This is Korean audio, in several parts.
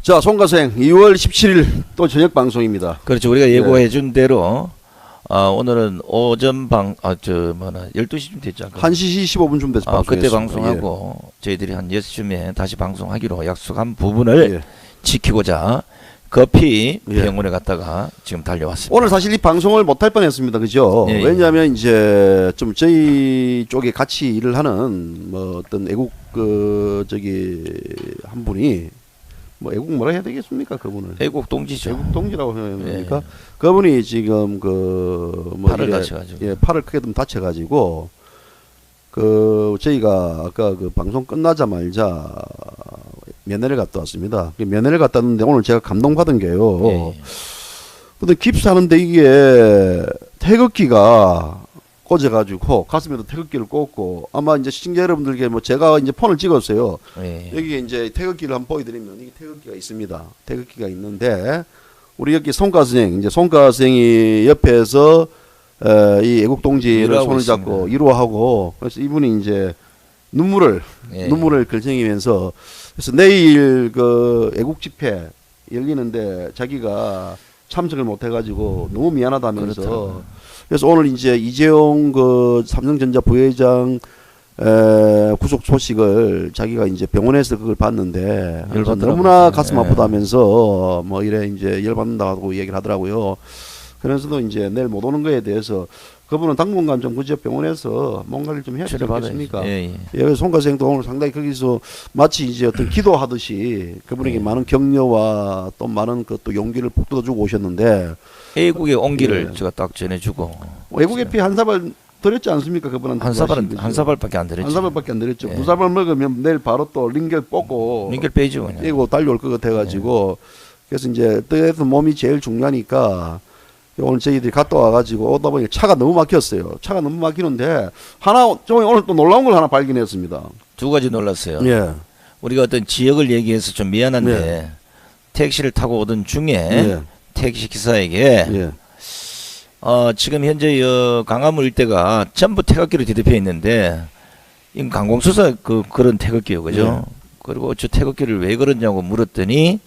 자, 송가생 2월 17일 또 저녁 방송입니다. 그렇죠. 우리가 예고해 준 대로 오늘은 오전 12시쯤 됐지 않을까? 1시 15분쯤 돼서 방송했습니다. 그때 방송하고 저희들이 한 6시쯤에 다시 방송하기로 약속한 부분을 지키고자 급히 병원에 갔다가 지금 달려왔습니다. 오늘 사실 이 방송을 못할 뻔했습니다. 그죠? 왜냐하면 이제 좀 저희 쪽에 같이 일을 하는 뭐 어떤 애국 한 분이 뭐 애국 뭐라 해야 되겠습니까? 그분을 애국 동지죠. 애국 동지라고 해야 됩니까? 그분이 지금 팔을 다쳐가지고 팔을 크게 좀 다쳐가지고 저희가 아까 방송 끝나자마자 면회를 갔다 왔습니다. 면회를 갔다 왔는데 오늘 제가 감동받은 게요. 근데 깁스하는데 이게 태극기가 꽂아가지고 가슴에도 태극기를 꽂고 아마 이제 시청자 여러분들께 제가 이제 폰을 찍었어요. 여기 이제 태극기를 한번 보여드리면 이게 태극기가 있습니다. 태극기가 있는데 우리 여기 송가생 이제 송가생이 옆에서 이 애국 동지를 손을 잡고 위로하고 그래서 이분이 이제 눈물을 글썽이면서 그래서 내일 애국 집회 열리는데 자기가 참석을 못 해가지고 너무 미안하다면서 그래서 오늘 이제 이재용 삼성전자 부회장 구속 소식을 자기가 이제 병원에서 그걸 봤는데 너무나 가슴 아프다면서 뭐 이래 이제 열받는다고 얘기를 하더라고요. 그래서도 이제 내일 못 오는 거에 대해서 그분은 당분간 좀 그저 병원에서 뭔가를 좀 해야 되지 않겠습니까? 송가생도 오늘 상당히 거기서 마치 이제 어떤 기도하듯이 그분에게 많은 격려와 또 많은 또 용기를 북돋아주고 오셨는데 애국의 온기를 제가 딱 전해주고 애국의 피 한 사발 드렸지 않습니까? 그분한테 한 사발밖에 안 드렸죠. 한 사발밖에 안 드렸죠. 두 사발 먹으면 내일 바로 또 링겔 뽑고 링겔 빼죠 그냥. 빼고 달려올 것 같아가지고 그래서 이제 어떻게든 몸이 제일 중요하니까 오늘 저희들이 갔다 와가지고 오다 보니 차가 너무 막혔어요. 차가 너무 막히는데 오늘 또 놀라운 걸 하나 발견했습니다. 두 가지 놀랐어요. 우리가 어떤 지역을 얘기해서 좀 미안한데 택시를 타고 오던 중에 택시 기사에게 지금 현재 강화문 일대가 전부 태극기로 뒤덮여 있는데 이건 관공서사 그런 태극기요, 그죠? 그리고 저 태극기를 왜 그러냐고 물었더니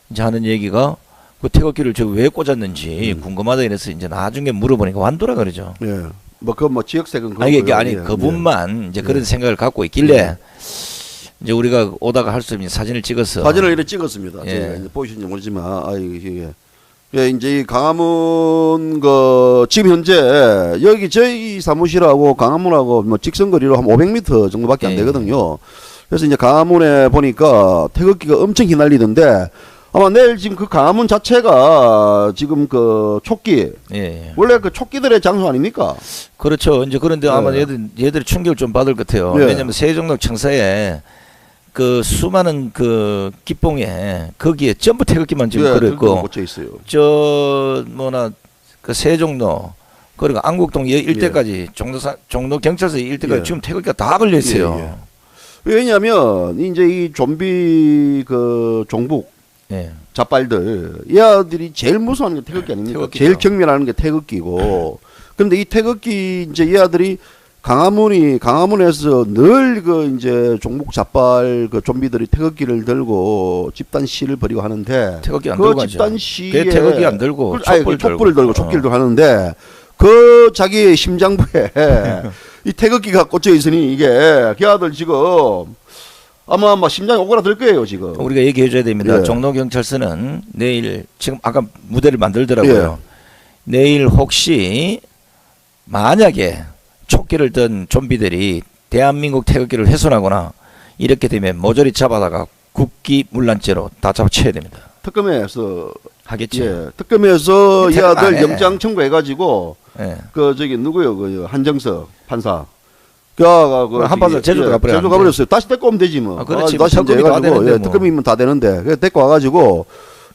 이제 하는 얘기가 그 태극기를 저 왜 꽂았는지 궁금하다 이래서 이제 나중에 물어보니까 완도라 그러죠. 지역색은 아니 그분만 이제 그런 생각을 갖고 있길래 이제 우리가 오다가 할 수 있는 사진을 찍어서 사진을 이렇게 찍었습니다. 제가 이제 보이시는지 모르지만 이게 이제 이 강화문 지금 현재 여기 저희 사무실하고 강화문하고 뭐 직선거리로 한 500m 정도밖에 안 되거든요. 그래서 이제 강화문에 보니까 태극기가 엄청 휘날리던데 아마 내일 지금 강화문 자체가 지금 촉기 원래 촉기들의 장소 아닙니까? 그렇죠. 이제 그런데 아마 얘들이 충격을 좀 받을 것 같아요. 왜냐하면 세종로 청사에 수많은 기봉에 거기에 전부 태극기만 지금 걸어있고 꽂혀 있어요. 세종로 그리고 안국동 일대까지 종로 경찰서 일대까지 지금 태극기가 다 걸려 있어요. 왜냐하면 이제 이 좀비 종북 자빨들 이 아들이 제일 무서워하는 게 태극기 아닙니까? 태극기죠. 제일 경멸하는 게 태극기고 그런데 이 태극기 이제 이 아들이 강화문에서 늘 이제 종북 자빨 좀비들이 태극기를 들고 집단 시위를 벌이고 하는데 태극기 안 들고 집단 시위에 태극기 안 들고 촛불을 들고 촛길도 하는데 자기 심장부에 이 태극기가 꽂혀 있으니 이게 그 아들 지금 아마 심장이 오그라들 거예요 지금. 우리가 얘기해 줘야 됩니다. 종로경찰서는 내일 지금 아까 무대를 만들더라고요. 내일 혹시 만약에 촉기를 든 좀비들이 대한민국 태극기를 훼손하거나 이렇게 되면 모조리 잡아다가 국기문란죄로 다 잡아쳐야 됩니다. 특검에서 하겠죠. 특검에서 이 아들 영장 청구해가지고 누구요? 한정석 판사. 한판사 제주도 가버렸어요. 다시 데리고 오면 되지 뭐. 그렇지. 다시 이제 해가지고 특검이면 다 되는데 그래서 데리고 와가지고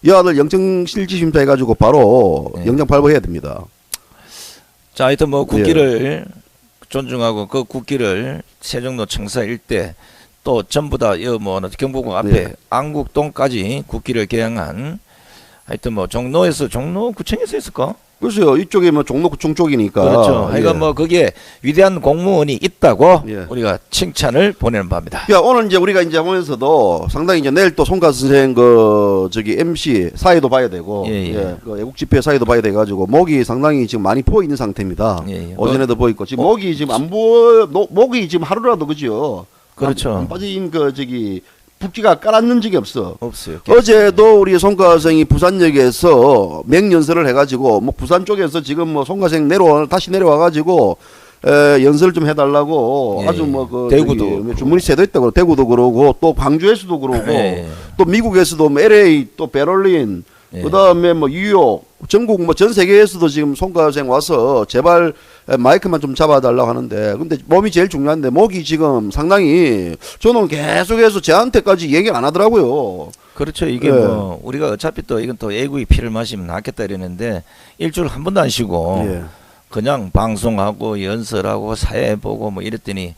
이 아들 영장 실질심사 해가지고 바로 영장 발부해야 됩니다. 자, 하여튼 국기를 존중하고 그 국기를 세종로 청사 일대 또 전부 다 경복궁 앞에 안국동까지 국기를 개양한 하여튼 종로구청에서 했을까? 글쎄요. 이쪽이 뭐 종로구청 쪽이니까. 그렇죠. 하여간 뭐 거기에 위대한 공무원이 있다고 예. 우리가 칭찬을 보내는 바입니다. 야, 오늘 이제 우리가 이제 보면서도 상당히 이제 내일 또 송가 선생 그 저기 MC 사회도 봐야 되고, 그 애국 집회 사회도 봐야 돼 가지고 목이 상당히 지금 많이 부어 있는 상태입니다. 오전에도 부어 있고 지금 목이 지금 안 부어 목이 지금 하루라도 그죠? 그렇죠. 안 빠진 그 저기 붓기가 깔았는 적이 없어요. 없어요. 어제도 우리 송가 선생이 부산역에서 맹연설을 해가지고 뭐 부산 쪽에서 지금 뭐 송가 선생 다시 내려와가지고 연설 좀 해달라고 아주 뭐 그 대구도 주문이 세도 있다고 대구도 그러고 또 광주에서도 그러고 또 미국에서도 뭐 LA 또 베를린 그다음에 뭐 뉴욕 전국 뭐 전 세계에서도 지금 송가 선생 와서 제발 마이크만 좀 잡아달라고 하는데 근데 몸이 제일 중요한데 목이 지금 상당히 저는 계속해서 저한테까지 얘기를 안 하더라고요. 그렇죠. 이게 뭐 우리가 어차피 또 이건 또 애국의 피를 마시면 낫겠다 이랬는데 일주일 한 번도 안 쉬고 그냥 방송하고 연설하고 사회 보고 뭐 이랬더니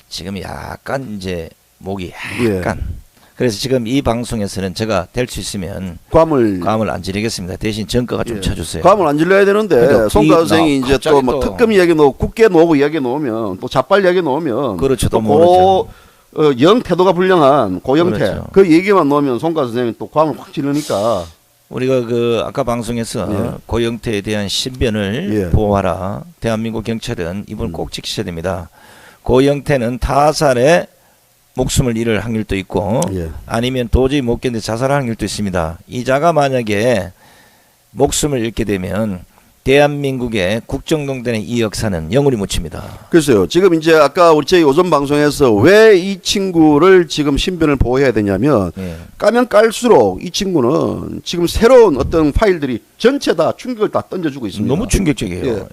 지금 약간 이제 목이 약간 그래서 지금 이 방송에서는 제가 될 수 있으면 감을 안 지르겠습니다. 대신 정가가 좀 쳐주세요. 감을 안 질러야 되는데 송가 선생이 이제 또 뭐 특검 이야기 놓고 국회 놓고 이야기 놓으면 또 자빨 이야기 놓으면 그렇죠. 또 영 태도가 불량한 고영태 그렇죠. 그 얘기만 놓으면 송가 선생이 또 감을 확 지르니까 우리가 그 아까 방송에서 고영태에 대한 신변을 보호하라. 대한민국 경찰은 이번 꼭 지키셔야 됩니다. 고영태는 타살에 목숨을 잃을 확률도 있고 아니면 도저히 못 견뎌 자살할 확률도 있습니다. 이 자가 만약에 목숨을 잃게 되면 대한민국의 국정농단의 이 역사는 영원히 묻힙니다. 글쎄요. 지금 이제 아까 우리 저희 오전 방송에서 왜 이 친구를 지금 신변을 보호해야 되냐면 까면 깔수록 이 친구는 지금 새로운 어떤 파일들이 전체 다 충격을 다 던져주고 있습니다. 너무 충격적이에요.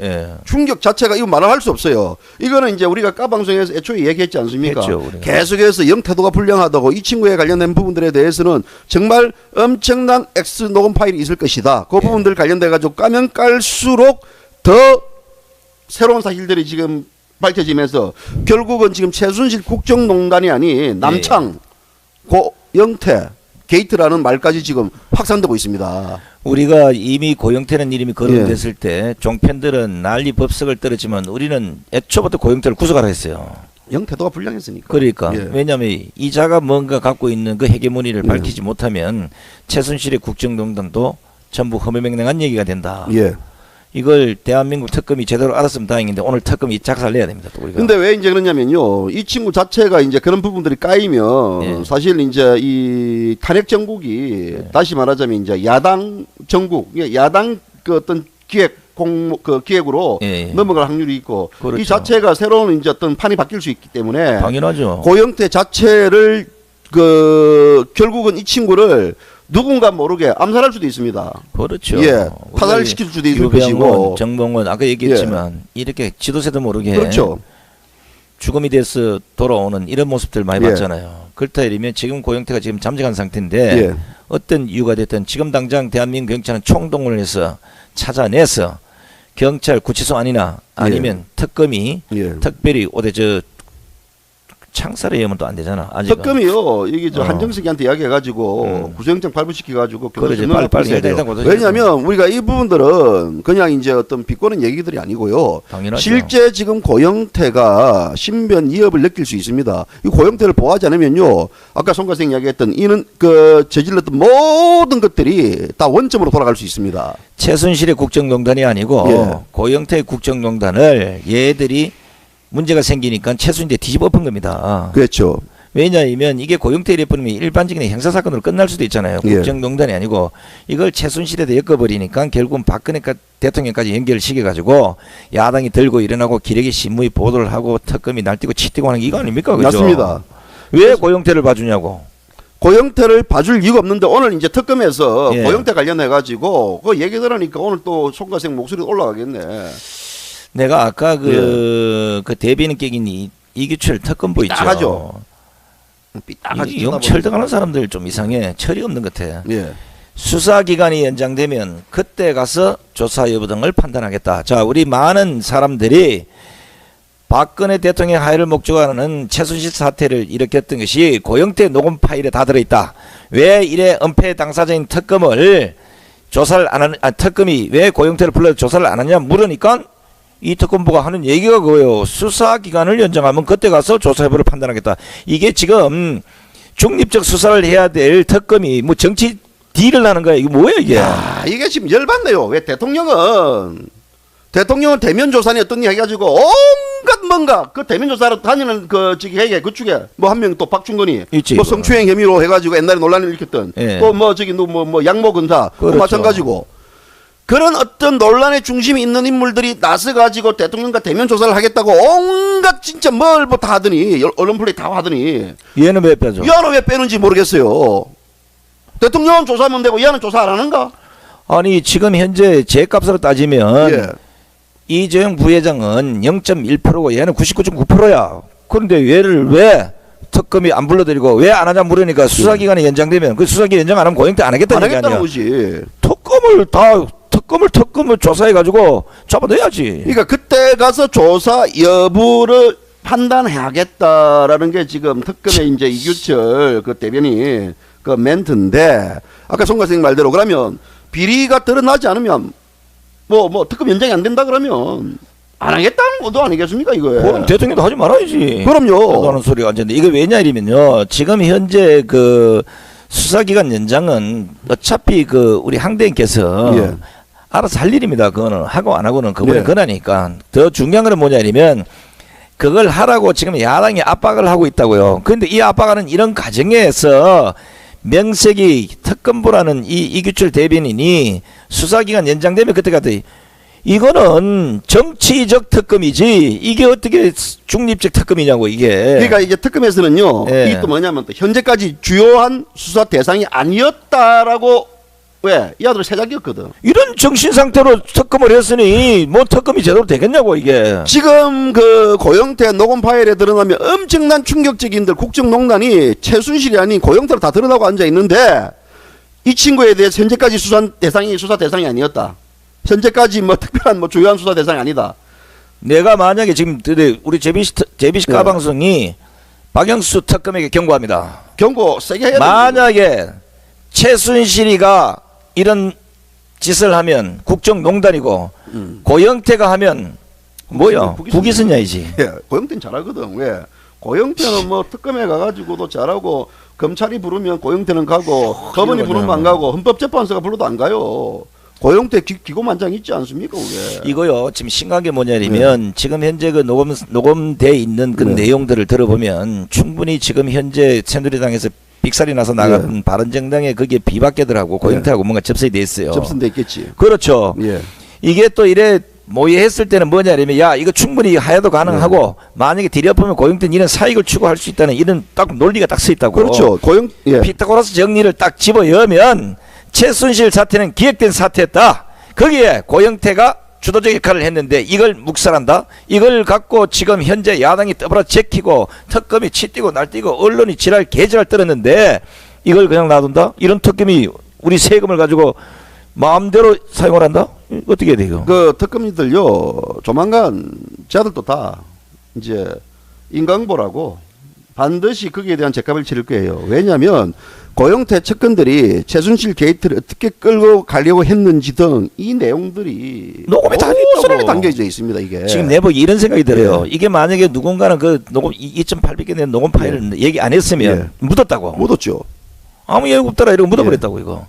충격 자체가 이거 말을 할 수 없어요. 이거는 이제 우리가 까 방송에서 애초에 얘기했지 않습니까? 했죠, 계속해서 영태도가 불량하다고 이 친구에 관련된 부분들에 대해서는 정말 엄청난 X 녹음 파일이 있을 것이다. 그 부분들 관련돼 가지고 까면 깔수록 더 새로운 사실들이 지금 밝혀지면서 결국은 지금 최순실 국정농단이 아닌 남창, 고영태 게이트라는 말까지 지금 확산되고 있습니다. 우리가 이미 고영태는 이름이 거론됐을 때 종편들은 난리 법석을 떨었지만 우리는 애초부터 고영태를 구속하라 했어요. 영태도가 불량했으니까. 그러니까 왜냐하면 이 자가 뭔가 갖고 있는 그 헤게모니를 밝히지 못하면 최순실의 국정농단도 전부 허무맹랑한 얘기가 된다. 이걸 대한민국 특검이 제대로 알았으면 다행인데 오늘 특검이 작살내야 됩니다. 또 우리가. 근데 왜 이제 그러냐면요. 이 친구 자체가 이제 그런 부분들이 까이면 사실 이제 이 탄핵 정국이 다시 말하자면 이제 야당 정국, 야당 그 어떤 기획으로 넘어갈 확률이 있고 이 자체가 새로운 이제 어떤 판이 바뀔 수 있기 때문에 당연하죠. 고영태 자체를 그 결국은 이 친구를 누군가 모르게 암살할 수도 있습니다. 그렇죠. 타살시킬 수도 있을 것이고. 정봉원 아까 얘기했지만 이렇게 지도세도 모르게 그렇죠. 죽음이 돼서 돌아오는 이런 모습들 많이 봤잖아요. 그렇다 이러면 지금 고영태가 지금 잠적한 상태인데 어떤 이유가 됐든 지금 당장 대한민국 경찰은 총동원을 해서 찾아내서 경찰 구치소 아니면 특검이 특별히 어디 저 창살에 의하면 또 안 되잖아. 아직은. 특검이요. 이게 저 한정식이한테 이야기해가지고 구속영장 발부시켜가지고 그러지 빨리 해야 된다고. 왜냐하면 우리가 이 부분들은 그냥 이제 어떤 비꼬는 얘기들이 아니고요. 당연하죠. 실제 지금 고영태가 신변 위협을 느낄 수 있습니다. 이 고영태를 보호하지 않으면요. 아까 송가 선생님 이야기했던 이는 그 저질렀던 모든 것들이 다 원점으로 돌아갈 수 있습니다. 최순실의 국정농단이 아니고 고영태의 국정농단을 얘들이 문제가 생기니까 최순실에 뒤집어 엎은 겁니다. 그렇죠. 왜냐하면 이게 고영태 일뿐이면 일반적인 형사사건으로 끝날 수도 있잖아요. 국정농단이 아니고 이걸 최순실에도 엮어버리니까 결국은 박근혜 대통령까지 연결을 시켜가지고 야당이 들고 일어나고 기레기 신문이 보도를 하고 특검이 날뛰고 치뛰고 하는 게 이거 아닙니까? 그죠? 맞습니다. 왜 고영태를 봐주냐고. 고영태를 봐줄 이유가 없는데 오늘 이제 특검에서 고영태 관련해가지고 그 얘기 들으니까 오늘 또 송가 선생 목소리 올라가겠네. 내가 아까 그 대비는 깨긴 이규철 특검보 있죠. 삐딱하죠. 영철 등하는 사람들 좀 이상해. 철이 없는 것 같아. 수사기간이 연장되면 그때 가서 조사 여부 등을 판단하겠다. 자, 우리 많은 사람들이 박근혜 대통령 하야를 목적으로 하는 최순실 사태를 일으켰던 것이 고영태 녹음 파일에 다 들어있다. 왜 이래 은폐 당사자인 특검을 조사를 안 하는, 특검이 왜 고영태를 불러서 조사를 안 하냐 물으니까 이 특검부가 하는 얘기가 그거예요. 수사기간을 연장하면 그때 가서 조사 여부를 판단하겠다. 이게 지금 중립적 수사를 해야 될 특검이 뭐 정치 딜을 하는 거야. 이게 뭐예요 이게? 야, 이게 지금 열받네요. 왜 대통령은 대면 조사니 어떤 일 해가지고 온갖 뭔가 그 대면 조사로 다니는 그 저기 회계 그쪽에 뭐 한 명 또 박충건이 있지, 뭐 성추행 혐의로 해가지고 옛날에 논란을 일으켰던 예. 또 뭐 저기 뭐 양모 근사 또 그렇죠. 마찬가지고 그런 어떤 논란의 중심에 있는 인물들이 나서가지고 대통령과 대면 조사를 하겠다고 온갖 진짜 뭘 뭐 다 하더니 언론 플레이 다 하더니 얘는 왜 빼죠? 얘는 왜 빼는지 모르겠어요. 대통령은 조사하면 되고 얘는 조사 안 하는가? 아니 지금 현재 제값으로 따지면 예. 이재용 부회장은 0.1%고 얘는 99.9%야. 그런데 얘를 왜 특검이 안 불러들이고 왜 안 하냐 물으니까 수사기간이 연장되면 그 수사기간 연장 안 하면 고영태 안 하겠다는 안 얘기 하겠다는 아니야. 거지. 특검을 조사해가지고 잡아넣어야지. 그러니까 그때 가서 조사 여부를 판단해야겠다라는 게 지금 특검의 이제 이규철 그 대변인 그 멘트인데 아까 송 선생님 말대로 그러면 비리가 드러나지 않으면 뭐 특검 연장이 안 된다 그러면 안 하겠다는 것도 아니겠습니까 이거에. 그럼 대통령도 하지 말아야지. 그럼요. 하는 소리가 완전히 이게 왜냐 이러면요. 지금 현재 그 수사기간 연장은 어차피 그 우리 항대인께서 예. 알아서 할 일입니다. 그거는 하고 안 하고는 그분의 예. 권하니까. 더 중요한 건 뭐냐 이러면 그걸 하라고 지금 야당이 압박을 하고 있다고요. 그런데 이 압박하는 이런 과정에서 명색이 특검부라는 이 이규철 대변인이 수사기간 연장되면 그때 가도 이거는 정치적 특검이지 이게 어떻게 중립적 특검이냐고 이게. 그러니까 이게 특검에서는요. 예. 이게 또 뭐냐면 또 현재까지 주요한 수사 대상이 아니었다라고 왜? 이 아들 세작이었거든. 이런 정신 상태로 특검을 했으니 뭐 특검이 제대로 되겠냐고 이게. 지금 그 고영태 녹음 파일에 드러나면 엄청난 충격적인들 국정농단이 최순실이 아닌 고영태로 다 드러나고 앉아 있는데 이 친구에 대해서 현재까지 수사 대상이 아니었다. 현재까지 뭐 특별한 뭐 주요한 수사 대상이 아니다. 내가 만약에 지금 우리 제비씨 네. 가방송이 박영수 특검에게 경고합니다. 경고 세게 해야 돼. 만약에 최순실이가 이런 짓을 하면 국정농단이고 고영태가 하면 뭐야 국위선야이지. 예, 고영태는 잘하거든. 왜? 고영태는 뭐 특검에 가가지고도 잘하고 검찰이 부르면 고영태는 가고 법원이 부르면 안 가고 헌법재판소가 불러도 안 가요. 고영태 기고만장 있지 않습니까? 그게. 이거요 지금 심각한 게 뭐냐면 지금 현재 그 녹음돼 있는 그 내용들을 들어보면 충분히 지금 현재 새누리당에서 빅살이 나서 나간 바른정당에 그게 비박계들하고 고영태하고 뭔가 접선이 돼 있어요. 접선돼 있겠지. 그렇죠. 예. 이게 또 이래 모의했을 때는 뭐냐면 야 이거 충분히 하야도 가능하고 만약에 들여보면 고영태는 이런 사익을 추구할 수 있다는 이런 딱 논리가 딱 서 있다고. 그렇죠. 피타고라스 정리를 딱 집어여면 최순실 사태는 기획된 사태였다. 거기에 고영태가 주도적 역할을 했는데 이걸 묵살한다. 이걸 갖고 지금 현재 야당이 떠벌어 제키고 특검이 치뛰고 날뛰고 언론이 지랄 개지랄 떨었는데 이걸 그냥 놔둔다. 이런 특검이 우리 세금을 가지고 마음대로 사용을 한다. 어떻게 해야 돼요? 그 특검이들요 조만간 쟤들도 다 이제 인강보라고 반드시 거기에 대한 죄값을 치를 거예요. 왜냐하면 고영태 측근들이 최순실 게이트를 어떻게 끌고 가려고 했는지 등 이 내용들이 녹음에 다 고스란히 담겨져 있습니다. 이게 지금 내보기 이런 생각이 들어요. 이게 만약에 누군가는 그 녹음 2.800개 된 녹음 파일을 얘기 안 했으면 묻었다고. 묻었죠. 아무 얘기 없더라 이러고 묻어버렸다고 이거.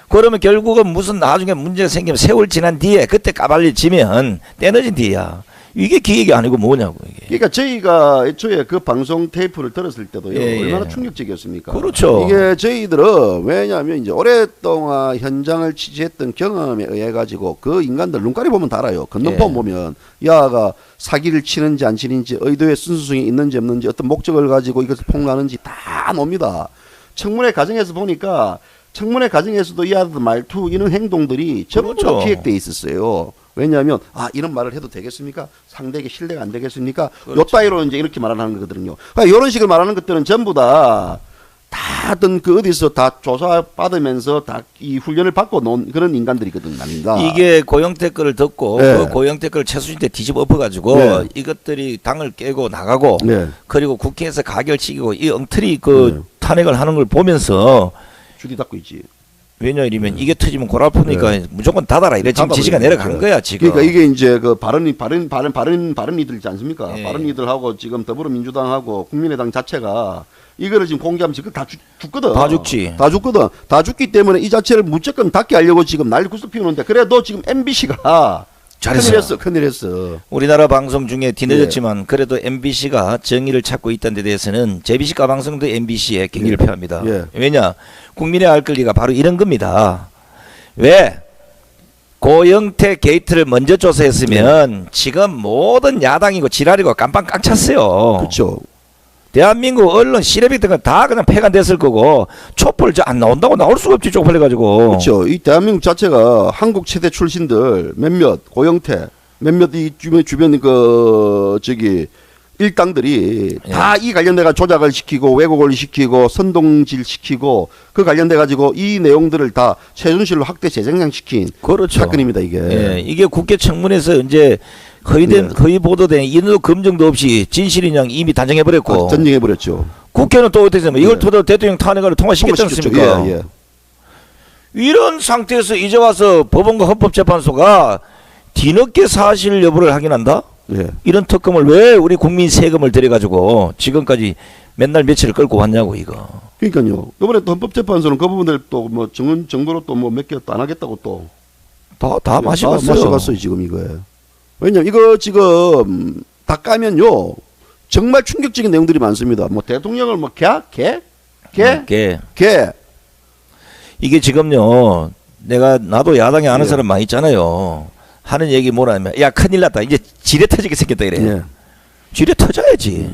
그러면 결국은 무슨 나중에 문제가 생기면 세월 지난 뒤에 그때 까발려지면 때늦은 뒤야. 이게 기획이 아니고 뭐냐고 이게. 그러니까 저희가 애초에 그 방송 테이프를 들었을 때도요 예. 얼마나 충격적이었습니까? 그렇죠. 이게 저희들은 왜냐하면 이제 오랫동안 현장을 취재했던 경험에 의해 가지고 그 인간들 눈깔이 보면 다 알아요. 건너편 보면 야가 사기를 치는지 안 치는지 의도의 순수성이 있는지 없는지 어떤 목적을 가지고 이것을 폭로하는지 다 놉니다. 청문회 과정에서 보니까 청문회 과정에서도 이 아들 말투 이런 행동들이 전부 다 그렇죠. 기획돼 있었어요. 왜냐하면 이런 말을 해도 되겠습니까? 상대에게 신뢰가 안 되겠습니까? 그렇죠. 요 따위로 이제 이렇게 말하는 거거든요. 그러니까 이런 식으로 말하는 것들은 전부 다 어떤 그 어디서 다 조사 받으면서 다 이 훈련을 받고 놓은 그런 인간들이거든 아닌가? 이게 고영태 거를 듣고 네. 그 고영태 거를 최순실 때 뒤집어 엎어가지고 네. 이것들이 당을 깨고 나가고 네. 그리고 국회에서 가결치기고 이 엉터리 그 탄핵을 하는 걸 보면서 줄이 닫고 있지. 왜냐 이러면 이게 터지면 골 아프니까 무조건 닫아라 이래 지금 지시가 내려간 거야 지금. 그러니까 이게 이제 그 바른이들 있지 않습니까? 바른이들하고 지금 더불어민주당하고 국민의당 자체가 이거를 지금 공개하면 지금 다 죽거든. 다 죽지. 다 죽거든. 다 죽기 때문에 이 자체를 무조건 닫게 하려고 지금 난리 구슬 피우는데 그래도 지금 MBC가 큰일 했어. 우리나라 방송 중에 뒤늦었지만 그래도 MBC가 정의를 찾고 있다는 데 대해서는 JBC가 방송도 MBC에 경기를 표합니다. 왜냐? 국민의 알 권리가 바로 이런 겁니다. 왜? 고영태 게이트를 먼저 조사했으면 지금 모든 야당이고 지랄이고 깜빵 깡 찼어요. 그렇죠. 대한민국 언론 시래비 등은 다 그냥 폐간됐을 거고 촛불 안 나온다고 나올 수가 없지 쪽팔려가지고. 그렇죠. 이 대한민국 자체가 한국 최대 출신들 몇몇 고영태 몇몇 이 주변 그 저기 일당들이 다 이 관련돼가 조작을 시키고 왜곡을 시키고 선동질 시키고 그 관련돼 가지고 이 내용들을 다 최순실로 확대 재생산시킨 그렇죠. 사건입니다 이게. 이게 국회 청문회에서 이제 허위 보도된 인도 검증도 없이 진실인 양 이미 단정해 버렸고. 전쟁해 버렸죠. 국회는 또 어떻게 되면 이걸 토대로 대통령 탄핵을 통과시켰지 않습니까? 이런 상태에서 이제 와서 법원과 헌법재판소가 뒤늦게 사실 여부를 확인한다? 이런 특검을 왜 우리 국민 세금을 들여가지고 지금까지 맨날 며칠을 끌고 왔냐고 이거. 그러니까요. 이번에 또 헌법재판소는 그 부분들 또 뭐 정부로 또 뭐 몇 개 또 안 하겠다고 또 다 마시갔어요. 마시갔어요 지금 이거에. 왜냐면 이거 지금 다 까면요 정말 충격적인 내용들이 많습니다. 뭐 대통령을 뭐 개 이게 지금요 나도 야당에 아는 사람 많이 있잖아요. 하는 얘기 뭐라면 야 큰일 났다 이제 지뢰 터지게 생겼다 이래. 지뢰 터져야지.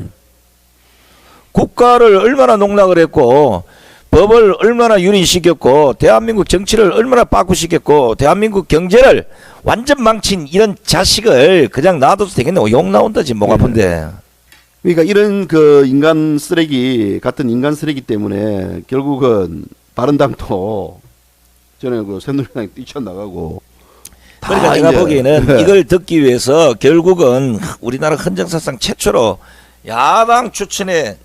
국가를 얼마나 농락을 했고 법을 얼마나 유린시켰고 대한민국 정치를 얼마나 바꾸시켰고 대한민국 경제를 완전 망친 이런 자식을 그냥 놔둬도 되겠네. 욕 나온다 지금 목 아픈데. 그러니까 이런 그 인간 쓰레기 같은 인간 쓰레기 때문에 결국은 바른당도 전에 그 새누리당이 뛰쳐나가고. 그러니까 내가 보기에는 이걸 듣기 위해서 결국은 우리나라 헌정사상 최초로 야당 추천의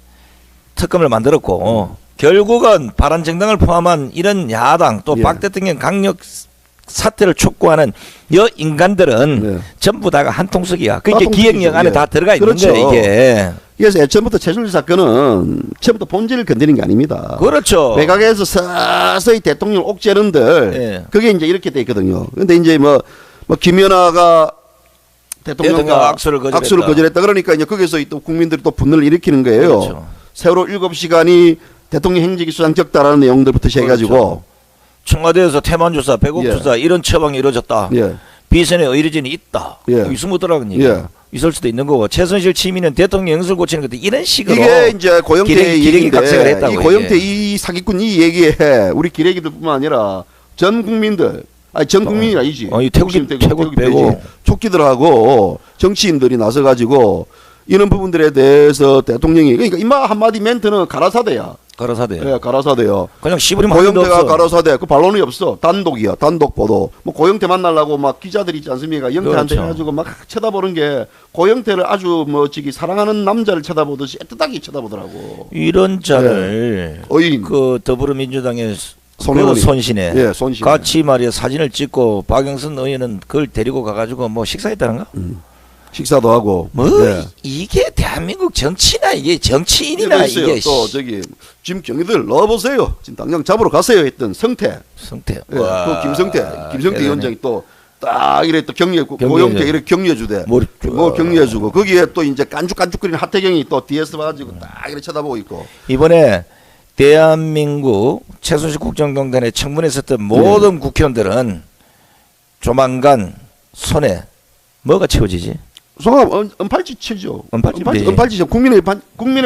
특검을 만들었고 결국은 바른정당을 포함한 이런 야당 또 박 대통령 강력 사퇴를 촉구하는 여 인간들은 전부 다가 한 통속이야. 그러니까 기획령 안에 다 들어가 있는 거예요 이게. 그래서 애초부터 최순실 사건은 처음부터 본질을 건드린 게 아닙니다. 그렇죠. 외곽에서 서서히 대통령 옥죄는들 그게 이제 이렇게 돼 있거든요. 근데 이제 뭐 김연아가 대통령과 악수를 거절했다. 그러니까 이제 거기서 또 국민들이 또 분노를 일으키는 거예요. 그렇죠. 세월호 7시간이 대통령 행적이 수상적다라는 내용들부터 시작해가지고 청와대에서 태만주사, 배국주사 이런 처방이 이루어졌다. 비선의 의료진이 있다. 이승무더라는 얘기. 있을 수도 있는 거고 최순실 취미는 대통령 영수를 고치는 것도 이런 식으로 이게 이제 고영태의 얘기인데 이 고영태 이게. 이 사기꾼 이 얘기에 우리 기레기들뿐만 아니라 전 국민들 전 국민이 아니지. 태국 빼고 촉기들하고 정치인들이 나서가지고 이런 부분들에 대해서 대통령이 그러니까 이마 한마디 멘트는 가라사대야. 가라사대요. 그냥 씹으면 고영태가 가라사대. 그 반론이 없어. 단독이야. 단독 보도. 뭐 고영태 만나려고 막 기자들 있지 않습니까? 영태한테 해가지고 막 쳐다보는 게 고영태를 아주 뭐 저기 사랑하는 남자를 쳐다보듯이 애틋하게 쳐다보더라고. 이런 자를 그 더불어민주당의 손신에 같이 말이야 사진을 찍고 박영선 의원은 그걸 데리고 가가지고 뭐 식사했다는가? 식사도 하고 이게 대한민국 정치나 이게 정치인이나 이게 또 저기 지금 경위들 넣어보세요. 지금 당장 잡으러 가세요 했던 성태 그 김성태 위원장이 또 딱 이래 또 고영태 이렇게 격려주대 뭐 격려주고 거기에 또 이제 깐죽깐죽거리는 하태경이 또 뒤에서 와가지고 딱 이렇게 쳐다보고 있고 이번에 대한민국 최순실 국정농단에 청문회 있었던 모든 국회의원들은 조만간 손에 뭐가 채워지지? 은팔찌 치죠. 은팔찌. 국민의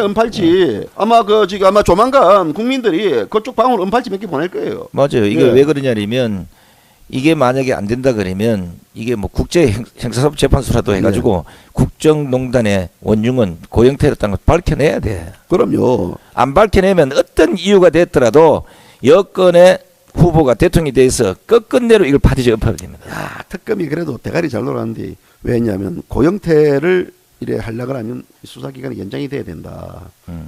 은팔찌. 아마 아마 조만간 국민들이 그쪽 방으로 은팔찌 몇 개 보낼 거예요. 맞아요. 이게 왜 그러냐면 이게 만약에 안 된다 그러면 이게 뭐 국제 형사사법 재판소라도 해가지고 국정농단의 원흉은 고영태였다는 걸 밝혀내야 돼. 그럼요. 안 밝혀내면 어떤 이유가 됐더라도 여권의 후보가 대통령이 돼서 끝끝내로 이걸 파티지 엎어야 됩니다. 특검이 그래도 대가리 잘 놀았는데 왜냐하면 고영태를 이래 하려고 하면 수사기간이 연장이 돼야 된다.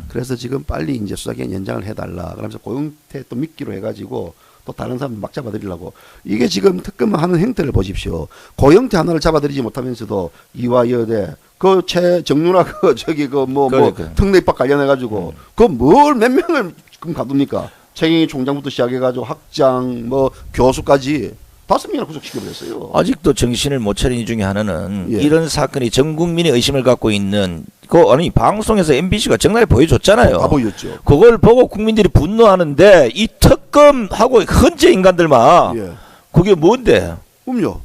그래서 지금 빨리 이제 수사기간 연장을 해달라. 그러면서 고영태 또 미끼로 해가지고 또 다른 사람 막 잡아들이려고. 이게 지금 특검하는 행태를 보십시오. 고영태 하나를 잡아들이지 못하면서도 이화여대 그 최정윤아 그 저기 그 뭐 특례 입학 관련해 가지고 그 뭘 몇 명을 지금 가둡니까? 최경희 총장부터 시작해 가지고 학장 뭐 교수까지 5명이나 구속시켜버렸어요. 아직도 정신을 못 차린 이 중에 하나는 예. 이런 사건이 전 국민의 의심을 갖고 있는 아니 방송에서 MBC가 정말 보여줬잖아요. 다 보였죠. 그걸 보고 국민들이 분노하는데 이 특검하고 헌재 인간들만 예. 그게 뭔데? 그럼요.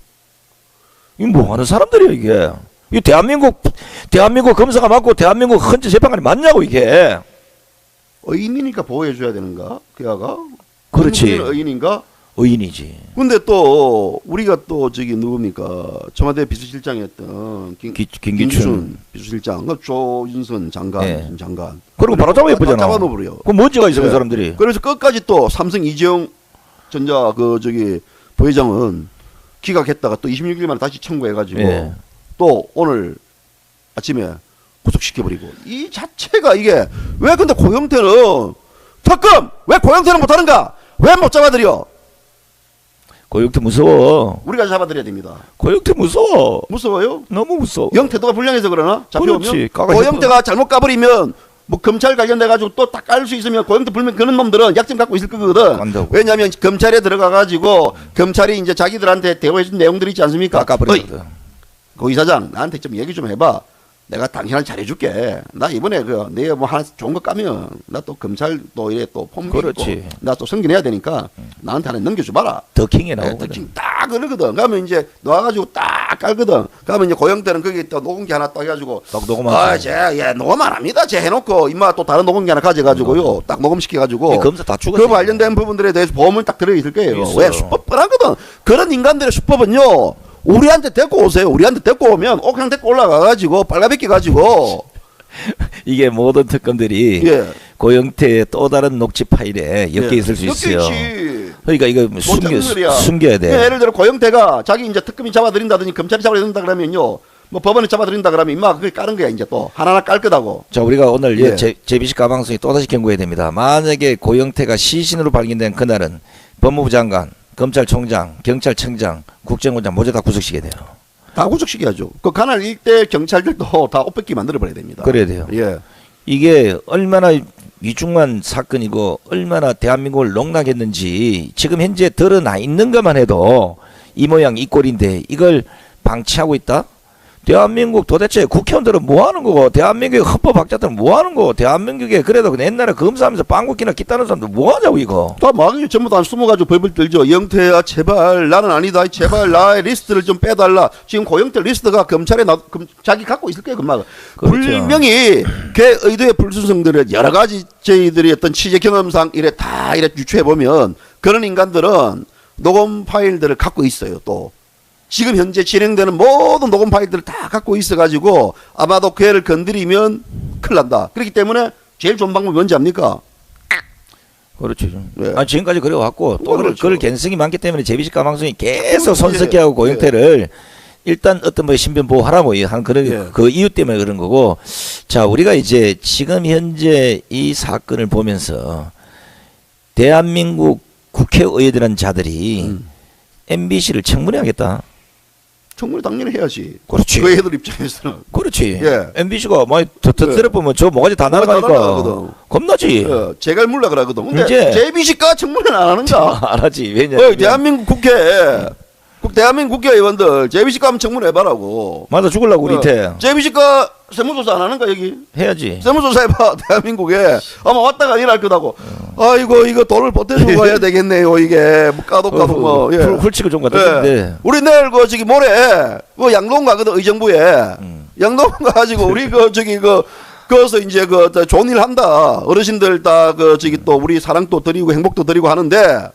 이거 뭐 하는 사람들이야 이게? 이 대한민국 검사가 맞고 대한민국 헌재 재판관이 맞냐고 이게? 의인이니까 보호해줘야 되는가? 그야가? 그렇지. 의인인가? 의인이지. 근데 또 우리가 또 저기 누굽니까? 청와대 비서실장이었던 김기춘 비서실장, 조윤선 장관, 네. 장관. 그리고 바로 잡아버리잖아. 잡아놓으려. 그럼 뭔지가 있어 그 네. 사람들이. 그래서 끝까지 또 삼성 이재용 전자 그 저기 부회장은 기각했다가 또 26일 만에 다시 청구해가지고 네. 또 오늘 아침에 구속시켜버리고 이 자체가 이게 왜 근데 고영태는 특검 왜 고영태는 못하는가? 왜 못 잡아들여? 고영태 무서워. 우리가 잡아들여야 됩니다. 고영태 무서워. 무서워요? 너무 무서워. 영태도가 불량해서 그러나? 그렇지. 잡혀오면? 고영태가 잘못 까버리면 뭐 검찰 관련돼가지고 또 딱 깔 수 있으면 고영태 불면 그런 놈들은 약점 갖고 있을 거거든. 안다고. 왜냐하면 검찰에 들어가가지고 검찰이 이제 자기들한테 대화해준 내용들이 있지 않습니까? 까버리거든. 고 이사장 나한테 좀 얘기 좀 해봐. 내가 당신한테 잘해줄게. 나 이번에 내가 뭐 하나 좋은 거 까면 나 또 검찰 또 이래 또 폼 있고 나 또 승진해야 되니까 나한테 하나 넘겨줘봐라. 더킹에 나오거든. 더킹 딱 그러거든. 그러면 이제 나와가지고 딱 깔거든. 그러면 이제 고영태는 거기 또 녹음기 하나 딱 해가지고 녹음 안 합니다. 제 해놓고 임마 또 다른 녹음기 하나 가져가지고요. 딱 녹음시켜가지고 검사 다 죽었어. 그 관련된 부분들에 대해서 보험을 딱 들어있을 거예요. 있어요. 왜 수법 뻔하거든. 그런 인간들의 수법은요. 우리한테 데리고 오세요. 우리한테 데리고 오면 그냥 데리고 올라가가지고 빨가벗기 가지고 이게 모든 특검들이 예. 고영태의 또 다른 녹취 파일에 엮여 있을 수 있어요. 있지. 그러니까 이거 숨겨야 돼. 예를 들어 고영태가 자기 이제 특검이 잡아들인다든지 검찰이 잡아들인다 그러면요. 뭐 법원에 잡아들인다 그러면 임마 그걸 까는 거야 이제 또 하나하나 깔 거다고. 자 우리가 오늘 예. JBC 가방송이 또다시 경고해야 됩니다. 만약에 고영태가 시신으로 발견된 그날은 법무부 장관, 검찰총장, 경찰청장, 국정원장 모두 다 구속시켜야 돼요. 다 구속시켜야죠. 그 관할 일대 경찰들도 다 옷 뺏기 만들어버려야 됩니다. 그래야 돼요. 예. 이게 얼마나 위중한 사건이고 얼마나 대한민국을 농락했는지 지금 현재 드러나 있는 것만 해도 이 모양 이 꼴인데 이걸 방치하고 있다? 대한민국 도대체 국회의원들은 뭐 하는 거고 대한민국의 헌법학자들은 뭐 하는 거고 대한민국에 그래도 옛날에 검사하면서 빵국기나 끼다는 사람들 뭐 하냐고 이거. 다 막이 전부 다 숨어가지고 벌벌 떨죠. 영태야 제발 나는 아니다. 제발 나의 리스트를 좀 빼달라. 지금 고영태 리스트가 검찰에 자기 갖고 있을 거예요. 금방. 그렇죠. 분명히 걔 의도의 불순성들을 여러 가지 저희들이 어떤 취재 경험상 이래 다 이래 유추해 보면 그런 인간들은 녹음 파일들을 갖고 있어요. 또. 지금 현재 진행되는 모든 녹음 파일들을 다 갖고 있어가지고 아마도 그 애를 건드리면 큰일 난다. 그렇기 때문에 제일 좋은 방법이 뭔지 압니까? 그렇죠. 네. 아, 지금까지 그래왔고 또 그렇죠. 그럴 개연성이 많기 때문에 JBC 가방송이 계속 손석희하고 고영태를 일단 어떤 뭐 신변 보호하라고 한 그런 그 이유 때문에 그런 거고. 자 우리가 이제 지금 현재 이 사건을 보면서 대한민국 국회의원이라는 자들이 MBC를 청문회하겠다. 청문회 당연히 해야지. 그렇지. 그 애들 입장에서는. 그렇지. 예. MBC가 많이 들어보면 저 뭐가지 다 날아가니까 겁나지. 예. 제갈 물라 그러거든. 근데 이제 JBC가 청문회는 안 하는가? 안 하지. 왜냐면 대한민국 국회 대한민국 국회의원들 JBC가 한번 청문회 해봐라고. 맞아 죽으려고 우리 테. JBC가 세무조사 안 하는가 여기? 해야지. 세무조사 해봐. 대한민국에 아마 왔다가 일할 거다고. 아이고 이거 돈을 보태주고 가야 되겠네요. 이게 뭐 까도 뭐. 예. 훌치고 좀 같은데. 예. 우리 내일 그 저기 모레 그 양동 가거든 의정부에. 양동 가가지고 우리 그 저기 거기서 이제 그 좋은 일 한다. 어르신들 다 그 저기 또 우리 사랑도 드리고 행복도 드리고 하는데.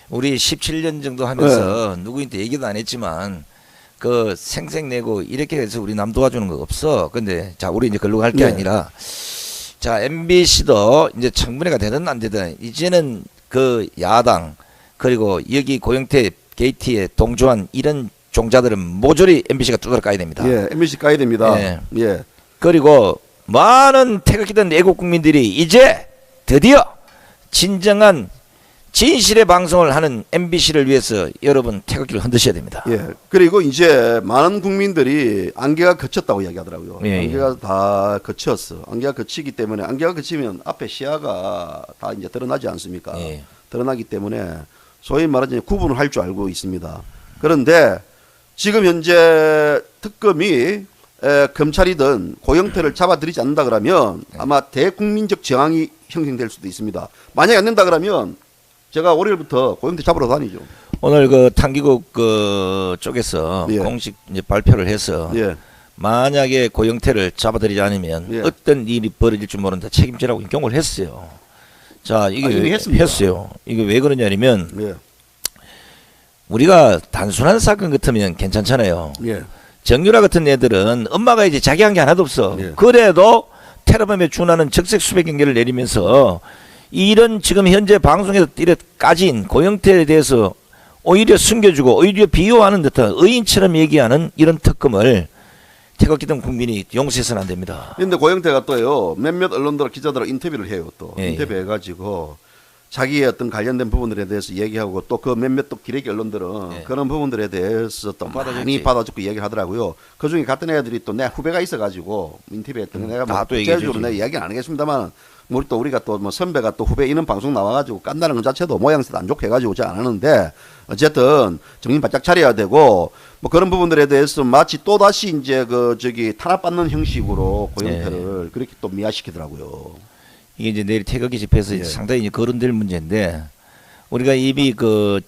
우리 17년 정도 하면서 누구한테 얘기도 안 했지만 그 생색내고 이렇게 해서 우리 남 도와주는 거 없어. 근데 자 우리 이제 글로 갈 게 아니라 자 MBC도 이제 청문회가 되든 안 되든 이제는 그 야당 그리고 여기 고영태 게이트에 동조한 이런 종자들은 모조리 MBC가 두드러 까야 됩니다. 예, MBC 까야 됩니다. 예. 예. 그리고 많은 태극기든 애국 국민들이 이제 드디어 진정한 진실의 방송을 하는 MBC를 위해서 여러분 태극기를 흔드셔야 됩니다. 예. 그리고 이제 많은 국민들이 안개가 그쳤다고 이야기하더라고요. 예, 안개가 다 그쳤어. 안개가 그치기 때문에 안개가 그치면 앞에 시야가 다 이제 드러나지 않습니까? 예. 드러나기 때문에 소위 말하자면 구분을 할 줄 알고 있습니다. 그런데 지금 현재 특검이 검찰이든 고영태를 잡아들이지 않는다 그러면 아마 대국민적 저항이 형성될 수도 있습니다. 만약에 안 된다 그러면 제가 월요일부터 고영태 잡으러 다니죠. 오늘 그 탕기국 그 쪽에서 예. 공식 이제 발표를 해서 예. 만약에 고영태를 잡아들이지 않으면 예. 어떤 일이 벌어질 줄 모른다 책임지라고 경고를 했어요. 자, 이게 이미 했습니다. 했어요. 이게 왜 그러냐면 예. 우리가 단순한 사건 같으면 괜찮잖아요. 예. 정유라 같은 애들은 엄마가 이제 자기 한 게 하나도 없어. 예. 그래도 테러범에 준하는 적색 수배 경계를 내리면서 이런 지금 현재 방송에서 이래 까진 고영태에 대해서 오히려 숨겨주고 오히려 비호하는 듯한 의인처럼 얘기하는 이런 특검을 태극기 등 국민이 용서해서는 안 됩니다. 그런데 고영태가 또요 몇몇 언론들 기자들 인터뷰를 해요. 또 예, 인터뷰 해가지고 자기의 어떤 관련된 부분들에 대해서 얘기하고 또 그 몇몇 또 기레기 언론들은 예. 그런 부분들에 대해서 또 받아줬지. 많이 받아주고 얘기하더라고요. 그 중에 같은 애들이 또 내 후배가 있어가지고 인터뷰했던 내가 뭐 또 얘기해주지. 구체적으로 내가 이야기는 안 하겠습니다만 우리가 또 뭐 선배가 또 후배 이런 방송 나와가지고 깐다는 것 자체도 모양새도 안 좋게 해가지고 잘 안 하는데 어쨌든 정신 바짝 차려야 되고 뭐 그런 부분들에 대해서 마치 또 다시 이제 그 저기 탄압받는 형식으로 고영태를 그렇게 또 미화시키더라고요. 이게 이제 내일 태극기 집회에서 예. 상당히 이제 거론될 문제인데 우리가 이미 그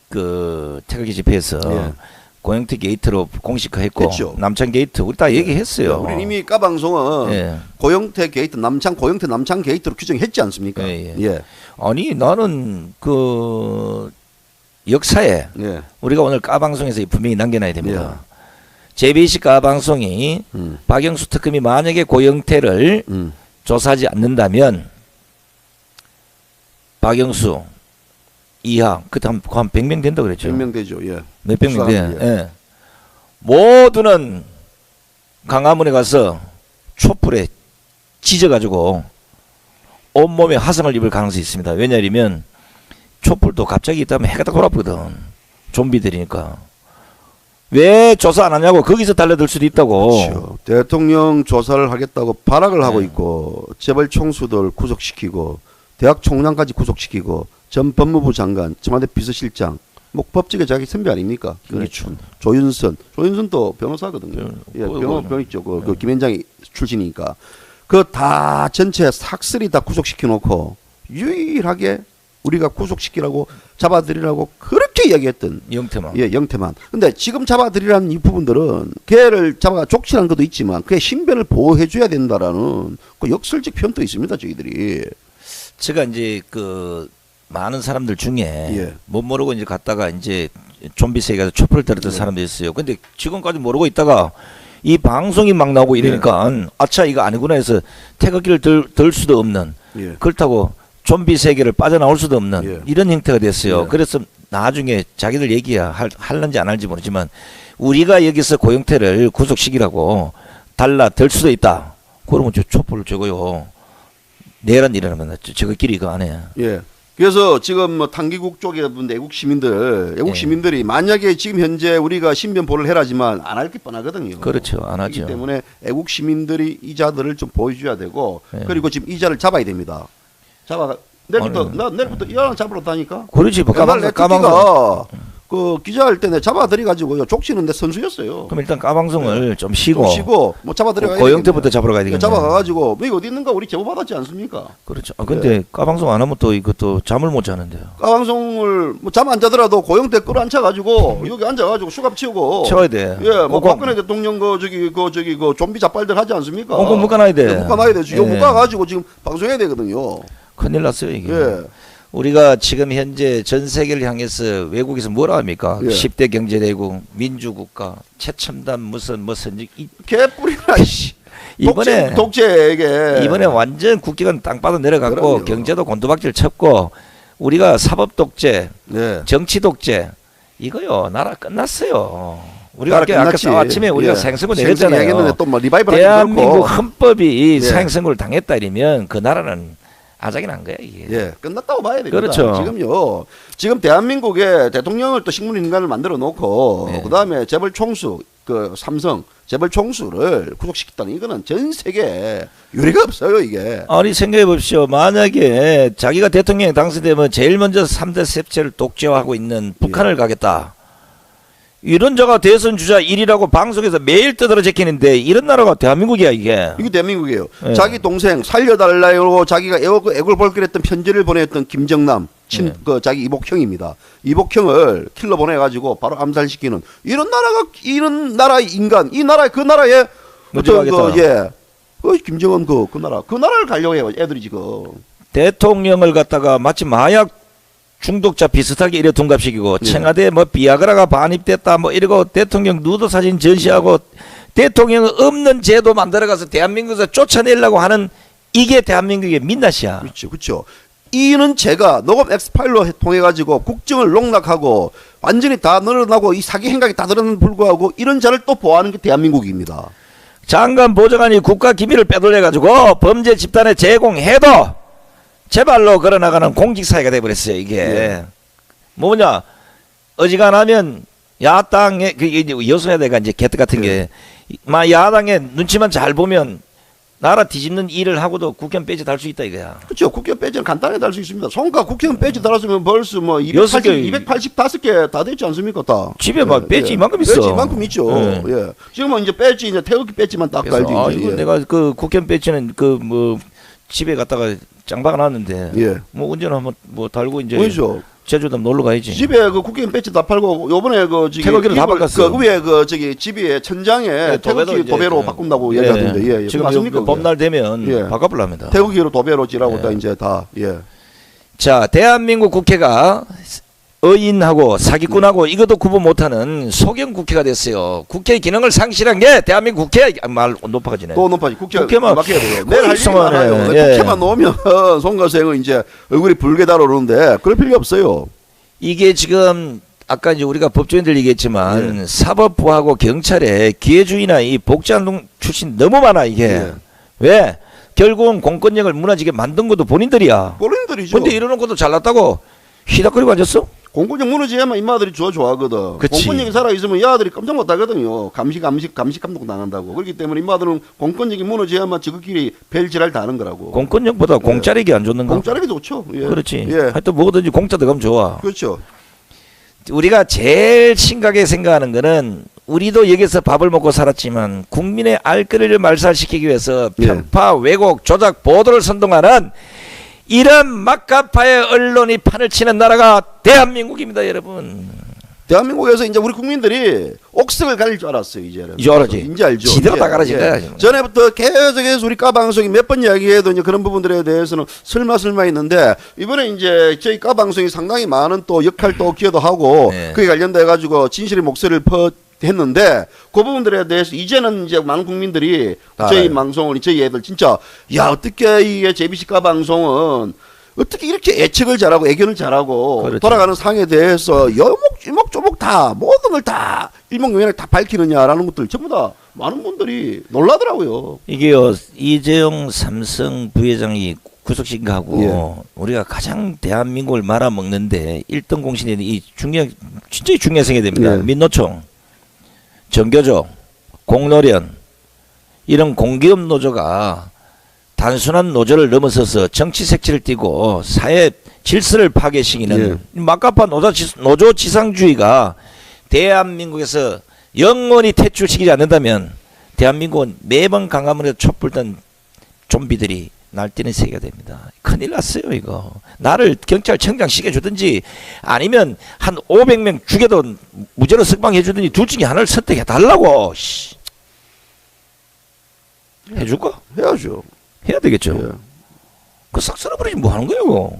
그 태극기 집회에서 예. 고영태 게이트로 공식화했고 했죠. 남창 게이트 우리 다 얘기했어요. 우리 이미 까방송은 예. 고영태 게이트 고영태 남창 게이트로 규정했지 않습니까? 예, 예. 아니 나는 그 역사에 예. 우리가 오늘 까방송에서 분명히 남겨놔야 됩니다. JBC 까방송이 박영수 특검이 만약에 고영태를 조사하지 않는다면 박영수 이하 그때 한 100명 된다 그랬죠. 100명 되죠. 예. 몇백 명 돼. 수사하는 게. 예. 모두는 강화문에 가서 촛불에 찢어가지고 온몸에 화상을 입을 가능성이 있습니다. 왜냐하면 촛불도 갑자기 있다면 해가 딱 돌아보거든. 좀비들이니까. 왜 조사 안 하냐고 거기서 달려들 수도 있다고. 그렇죠. 대통령 조사를 하겠다고 발악을 하고 네. 있고 재벌 총수들 구속시키고 대학 총장까지 구속시키고 전 법무부 장관, 청와대 비서실장, 뭐 법직의 자기 선배 아닙니까? 그렇죠. 조윤선도 변호사거든요. 예, 변호있죠. 그 김현장이 출신이니까 그 다 전체 삭슬이 다 구속시켜놓고 유일하게 우리가 구속시키라고 잡아들이라고 그렇게 이야기했던 영태만. 예, 영태만. 근데 지금 잡아들이라는 이 부분들은 걔를 잡아 족치라는 것도 있지만 그의 신변을 보호해줘야 된다라는 그 역설적 표현도 있습니다. 저희들이. 제가 이제 그 많은 사람들 중에 예. 못 모르고 이제 갔다가 이제 좀비 세계에서 촛불을 들었던 예. 사람도 있어요. 근데 지금까지 모르고 있다가 이 방송이 막 나오고 이러니까 아차 이거 아니구나 해서 태극기를 들 수도 없는 예. 그렇다고 좀비 세계를 빠져나올 수도 없는 예. 이런 형태가 됐어요. 예. 그래서 나중에 자기들 할는지 안 할지 모르지만 우리가 여기서 고영태를 구속시키라고 달라들 수도 있다. 그러면 저 촛불을 저거요. 내란 일어나면 저거끼리 이거 안 해. 예. 그래서 지금 뭐 탕기국 쪽에 애국 시민들이 만약에 지금 현재 우리가 신변 보호를 해라지만 안 할 게 뻔하거든요. 그렇죠. 안 하죠. 그렇기 때문에 애국 시민들이 이자들을 좀 보여줘야 되고 그리고 지금 이자를 잡아야 됩니다. 내일부터 이하랑 잡으러 다니까. 그렇지. 뭐 옛날 까방가 그 기자할 때 내 잡아들이 가지고요. 족치는 내 선수였어요. 그럼 일단 까방송을 좀 쉬고 뭐 잡아들여 가야 고영태부터 잡으러 가야 되겠네. 잡아가가지고 뭐 어디 있는가 우리 제보 받았지 않습니까? 그렇죠. 아, 근데 까방송 안 하면 또 이것도 잠을 못 자는데요. 까방송을 뭐 잠 안 자더라도 고영태 끌어앉혀가지고 여기 앉아가지고 수갑 치우고 채워야 돼. 예, 뭐 박근혜 대통령 그 좀비 잡발들 하지 않습니까? 꽁꽁 묶어놔야 돼. 묶어놔야 돼. 지금 예. 묶어가지고 지금 방송해야 되거든요. 큰일 났어요 이게. 예. 우리가 지금 현재 전 세계를 향해서 외국에서 뭐라 합니까? 예. 10대 경제대국, 민주국가, 최첨단 무슨 개뿔이라 씨. 이번에 독재에게 이번에 완전 국기관 땅바닥 내려갔고 그럼요. 경제도 곤두박질 쳤고 우리가 사법 독재, 예. 정치 독재 이거요 나라 끝났어요. 우리가 나라 아까 끝났지. 아침에 우리가 예. 사행선고 생선 내렸잖아요. 얘기했는데 또 뭐 리바이벌 대한민국 하기 그렇고. 헌법이 예. 사행선고를 당했다 이러면 그 나라는 아작이 난 거야 이게. 예, 끝났다고 봐야 됩니다. 그렇죠. 지금요. 지금 대한민국에 대통령을 또 식물인간을 만들어 놓고 네. 그다음에 재벌 총수 그 삼성 재벌 총수를 구속시켰다는 이거는 전 세계에 유례가 없어요 이게. 아니 생각해 보십시오. 만약에 자기가 대통령에 당선되면 제일 먼저 3대 sep체를 독재화하고 있는 북한을 가겠다. 이런 자가 대선 주자 1위라고 방송에서 매일 떠들어 제끼는데 이런 나라가 대한민국이야 이게. 이게 대한민국이에요. 예. 자기 동생 살려달라고 자기가 애걸벌걸했던 편지를 보냈던 김정남 그 자기 이복형입니다. 이복형을 킬러 보내가지고 바로 암살시키는 이런 나라의 인간 이 나라 그 나라에 어떤 김정은 그 나라를 가려고 해요 애들이 지금. 대통령을 갖다가 마치 마약 중독자 비슷하게 이래 둔갑시키고 예. 청와대 뭐 비아그라가 반입됐다 뭐 이러고 대통령 누드 사진 전시하고 대통령 없는 제도 만들어가서 대한민국에서 쫓아내려고 하는 이게 대한민국의 민낯이야. 그렇죠, 그렇죠. 이는 제가 녹음 엑스파일로 통해 가지고 국정을 농락하고 완전히 다 늘어나고 이 사기 행각이 다 늘어난 불구하고 이런 자를 또 보호하는 게 대한민국입니다. 장관 보좌관이 국가 기밀을 빼돌려 가지고 범죄 집단에 제공해도 제발로 걸어나가는 공직사회가 돼버렸어요 이게. 예. 뭐냐 어지간하면 야당의 그 여소야대가 이제 개떡 같은 게 막 야당의 눈치만 잘 보면 나라 뒤집는 일을 하고도 국회의원 배지 달 수 있다 이거야. 그렇죠. 국회의원 배지는 간단하게 달 수 있습니다. 손가 국회의원 배지 달았으면 벌써 뭐 285개 다 됐지 않습니까? 다. 집에 막 배지 이만큼 있어. 배지 이만큼 있죠. 예. 예. 지금은 이제 배지 이제 태극기 배지만 딱 달지. 아, 이제. 이거 예. 내가 그 국회의원 배지는 그 뭐 집에 갔다가 짱박아 놨는데 예. 뭐 언제나 한번 뭐 달고 이제 보이죠. 제주도 놀러 가야지. 집에 그 국회의원 배지 다 팔고 요번에 그 저기 태극기를 다 바꿨어. 그 위에 그 저기 집에 천장에 태극기 도배로 바꾼다고 얘기하던데. 예. 지금 맞습니까? 요 봄날 되면 예. 바꿔볼랍니다. 태극기로 도배로 지라고 예. 다 이제 다 예. 자, 대한민국 국회가 의인하고 사기꾼하고 이것도 구분 못하는 소경 국회가 됐어요. 국회의 기능을 상실한 게 대한민국 국회 말 높아지네. 또 높아지 국회만 맡겨야 돼요. 내일 할 일이 이상하네. 많아요. 예. 국회만 놓으면 송가생은 이제 얼굴이 붉게 달아오르는데 그럴 필요 없어요. 이게 지금 아까 이제 우리가 법조인들 얘기했지만 사법부하고 경찰에 기회주의나 이 복지활동 출신 너무 많아 이게. 예. 왜? 결국은 공권력을 무너지게 만든 것도 본인들이야. 본인들이죠. 근데 이러는 것도 잘났다고 휘닥거리고 앉았어? 공권력 무너지야만 인마들이 좋아하거든. 그치. 공권력이 살아있으면 이 아들이 깜짝 못하거든요. 감시 감독 당한다고. 그렇기 때문에 인마들은 공권력이 무너지야만 저것끼리 벨지랄 다는 거라고. 공권력보다 공짜력이 안 좋는가? 공짜력이 좋죠. 예. 그렇지. 예. 하여튼 뭐든지 공짜 들어가면 좋아. 그렇죠. 우리가 제일 심각하게 생각하는 거는 우리도 여기서 밥을 먹고 살았지만 국민의 알거리를 말살시키기 위해서 예. 편파, 왜곡, 조작, 보도를 선동하는 이런 막가파의 언론이 판을 치는 나라가 대한민국입니다, 여러분. 대한민국에서 이제 우리 국민들이 옥석을 가릴 줄 알았어요, 이제는. 이제 알았지. 이제 알죠. 지대로 다 예. 갈아진 거야. 지금. 전에부터 계속해서 우리 까방송이 몇 번 이야기해도 이제 그런 부분들에 대해서는 설마 있는데 이번에 이제 저희 까방송이 상당히 많은 또 역할도 기여도 하고 네. 그에 관련돼 가지고 진실의 목소리를 했는데 그 부분들에 대해서 이제는 이제 많은 국민들이 저희 알아요. 방송을 저희 애들 진짜 야 어떻게 이게 JBC 까방송은 어떻게 이렇게 예측을 잘하고 애견을 잘하고 그렇죠. 돌아가는 상에 대해서 이목조목 다 모든 걸 다 일목요연하게 다 밝히느냐라는 것들 전부 다 많은 분들이 놀라더라고요. 이게요, 이재용 삼성 부회장이 구속신가하고 우리가 가장 대한민국을 말아먹는데 1등 공신이 이 진짜 중요한 생각이 됩니다. 예. 민노총, 정교조, 공노련 이런 공기업 노조가 단순한 노조를 넘어서서 정치 색채를 띠고 사회 질서를 파괴시키는 막가파 노조 지상주의가 대한민국에서 영원히 퇴출시키지 않는다면 대한민국은 매번 강화문에서 촛불던 좀비들이 날뛰는 세계가 됩니다. 큰일 났어요 이거. 나를 경찰청장 시켜주든지 아니면 한 500명 죽여도 무죄로 석방해주든지 둘 중에 하나를 선택해달라고. 해줄까? 해야죠. 해야 되겠죠. 예. 그 싹 쓸어버리지 뭐 하는 거예요 그거.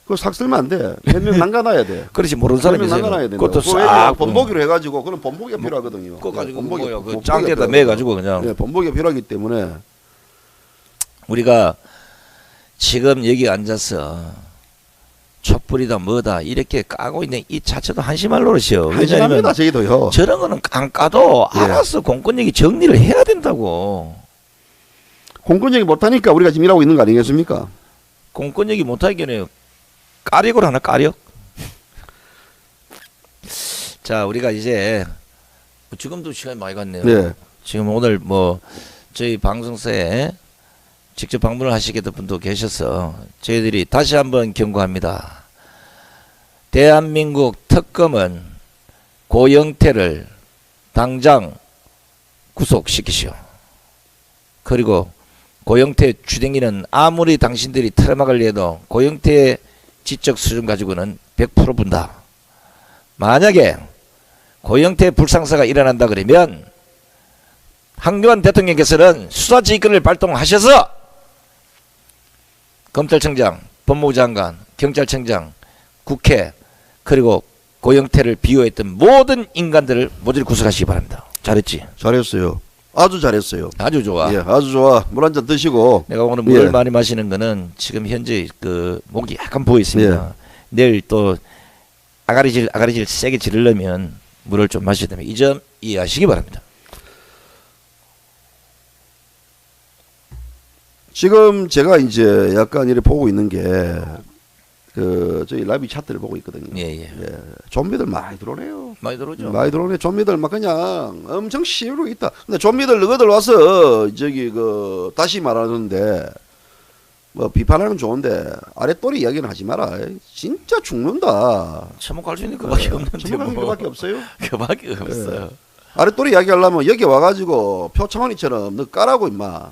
그거 싹 쓸면 안 돼. 몇 명 남겨놔야 돼. 그렇지 모르는 사람이 몇 명 남겨놔야 돼. 그것도 그거 싹 본보기로 해가지고 그런 본보기가 필요하거든요. 그거 가지고 본보기, 뭐요 그 본보기가 짱대에다 필요하거든요. 매가지고 그냥 예, 본보기가 필요하기 때문에 우리가 지금 여기 앉아서 촛불이다 뭐다 이렇게 까고 있는 이 자체도 한심할 노릇이요. 한심합니다. 저희도요. 저런 거는 안 까도 예. 알아서 공권력이 정리를 해야 된다고. 공권력이 못하니까 우리가 지금 일하고 있는 거 아니겠습니까? 공권력이 못하겠네요. 까력을 하나 까력. 자, 우리가 이제 지금도 시간이 많이 갔네요. 네. 지금 오늘 뭐 저희 방송사에 직접 방문을 하시게 된 분도 계셔서 저희들이 다시 한번 경고합니다. 대한민국 특검은 고영태를 당장 구속시키시오. 그리고 고영태 주댕이는 아무리 당신들이 틀어막을 해도 고영태의 지적 수준 가지고는 100% 분다. 만약에 고영태 불상사가 일어난다 그러면 황교안 대통령께서는 수사지휘권을 발동하셔서 검찰청장, 법무부 장관, 경찰청장, 국회 그리고 고영태를 비호했던 모든 인간들을 모조리 구속하시기 바랍니다. 잘했지? 잘했어요. 아주 잘했어요. 아주 좋아. 예, 아주 좋아. 물 한 잔 드시고. 내가 오늘 물을 예. 많이 마시는 거는 지금 현재 그 목이 약간 부어 있습니다. 내일 또 아가리질 세게 지르려면 물을 좀 마셔야 됩니다. 이 점 이해하시기 바랍니다. 지금 제가 이제 약간 이렇게 보고 있는 게 저희 라이브 차트를 보고 있거든요. 예. 좀비들 많이 들어오네요. 많이 들어오죠. 많이 들어오네. 좀비들 막 그냥 엄청 시위로 있다. 근데 좀비들 너희들 와서 저기 다시 말하는데 뭐 비판하는 좋은데 아랫도리 이야기는 하지 마라. 진짜 죽는다. 처먹할 수 있는 그밖에 없는데 처먹는 뭐. 그밖에 없어요. 그밖에 없어요. 아랫도리 이야기하려면 여기 와가지고 표창원이처럼 너 까라고 임마.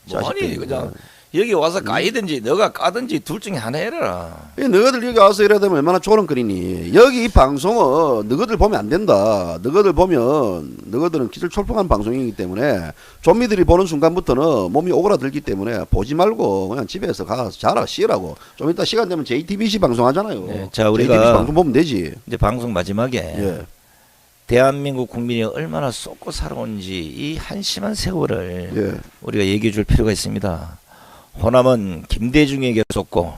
뭐하니 그냥 여기 와서 까이든지 너가 까든지 둘 중에 하나 해라. 너희들 여기 와서 이래야 되면 얼마나 조롱거리니. 여기 이 방송은 너희들 보면 안 된다. 너희들 보면 너희들은 기술철풍한 방송이기 때문에 좀비들이 보는 순간부터는 몸이 오그라들기 때문에 보지 말고 그냥 집에서 가서 자라 쉬라고. 좀 이따 시간 되면 JTBC 방송 하잖아요. 네, 자, 우리가 JTBC 방송 보면 되지. 이제 방송 마지막에 예. 대한민국 국민이 얼마나 쏟고 살아온지 이 한심한 세월을 예. 우리가 얘기해 줄 필요가 있습니다. 호남은 김대중에게 쏟고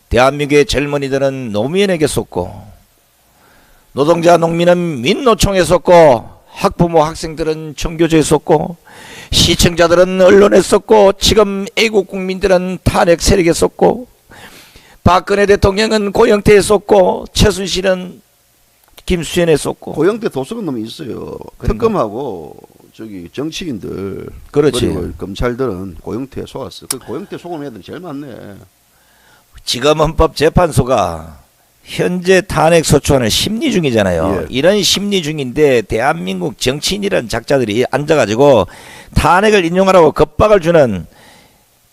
대한민국의 젊은이들은 노무현에게 쏟고 노동자 농민은 민노총에 쏟고 학부모 학생들은 정교조에 쏟고 시청자들은 언론에 쏟고 지금 애국 국민들은 탄핵 세력에 쏟고 박근혜 대통령은 고영태에 쏟고 최순실은 김수현에 쏟고 고영태 도서관 놈이 있어요. 그런가? 특검하고 저기 정치인들 그렇지. 그리고 검찰들은 고영태에 속았어. 그 고영태 속은 애들이 제일 많네. 지금 헌법재판소가 현재 탄핵 소추안을 심리 중이잖아요. 예. 이런 심리 중인데 대한민국 정치인이라는 작자들이 앉아가지고 탄핵을 인용하라고 겁박을 주는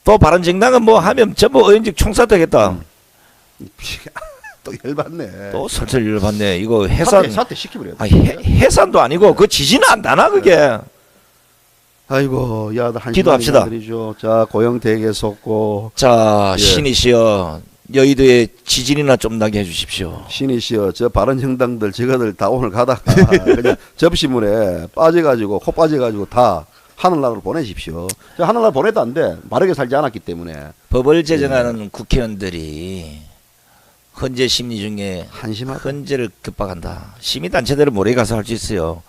또 바른정당은 뭐 하면 전부 의원직 총사퇴하겠다. 또 열받네. 또 설설 열받네. 이거 해산 사퇴 시키버려. 해산도 아니고 그 지지는 안 나나 그게. 아이고, 야, 한 기도합시다. 드리죠. 자, 고영태에게 속고 자, 예. 신이시여 여의도에 지진이나 좀 나게 해주십시오. 신이시여, 저 바른정당들 저거들 다 오늘 가다가 그냥 접시물에 빠져가지고 코 빠져가지고 다 하늘나라로 보내십시오. 저 하늘나라 보내도 안 돼. 바르게 살지 않았기 때문에. 법을 제정하는 국회의원들이 헌재 심리 중에 한심하다. 헌재를 급박한다. 시민단체들은 모레 가서 할 수 있어요.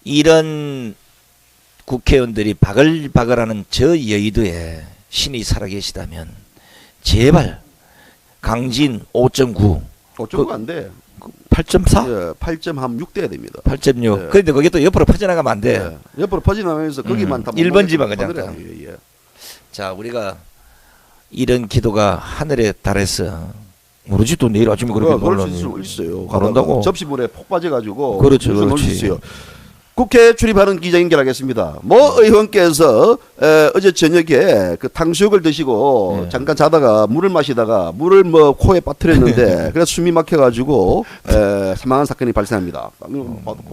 이런 국회의원들이 바글바글하는 저 여의도에 신이 살아계시다면 제발 강진 5.9 어쩌고 안 돼. 8.4? 예, 8.6 돼야 됩니다. 8.6. 예. 그런데 거기 또 옆으로 퍼져나가면 안 돼. 예. 옆으로 퍼지나면서 거기만 다 1번지만 그냥 보내라. 다. 예, 예. 자, 우리가 이런 기도가 하늘에 달해서 모르지 또 내일 아침에 그렇게 그럴 수 있어요. 안 온다고? 접시물에 폭 빠져가지고 그렇죠, 뉴스 넣을 수 그렇지. 있어요. 국회 출입하는 기자 연결하겠습니다. 모 의원께서 어제 저녁에 그 탕수육을 드시고 네. 잠깐 자다가 물을 마시다가 물을 뭐 코에 빠뜨렸는데 그래서 숨이 막혀가지고 사망한 사건이 발생합니다.